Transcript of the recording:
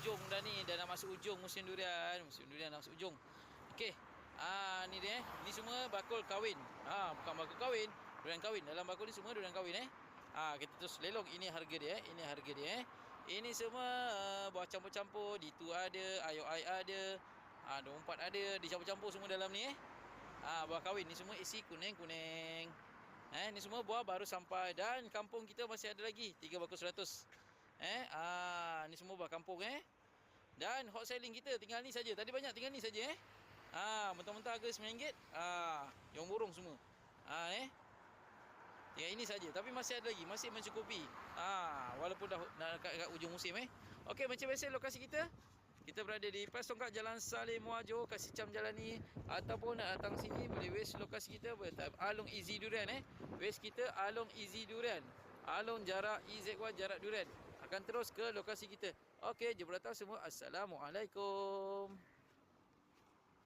ujung dah ni. Dah nak masuk ujung musim durian. Musim durian dah masuk ujung. Okey. Ni dia. Ni semua bakul kahwin. Bukan bakul kahwin. Durian kahwin. Dalam bakul ni semua durian kahwin kita terus lelong. Ini harga dia Ini harga dia Ini semua buah campur-campur. Ditu ada, ayok air ada. 24 ada. Dicampur-campur semua dalam ni buah kahwin. Ni semua isi kuning-kuning. Ni semua buah baru sampai. Dan kampung kita masih ada lagi 3 bakul 100. Ni semua buah kampung Dan hot selling kita tinggal ni saja. Tadi banyak, tinggal ni saja mentah-mentah harga RM9. Yang burung semua. Tinggal ini saja. Tapi masih ada lagi, masih mencukupi. Walaupun dah nak dekat ujung musim Okey, macam biasa lokasi kita. Kita berada di Pas Tongkak, Jalan Salim Muajo, Kasih Cam Jalan ni. Ataupun nak datang sini boleh waste lokasi kita Along Easy Durian Waste kita Along Easy Durian. Along jarak EZY, jarak durian. Akan terus ke lokasi kita. Okey, jumpa datang semua. Assalamualaikum.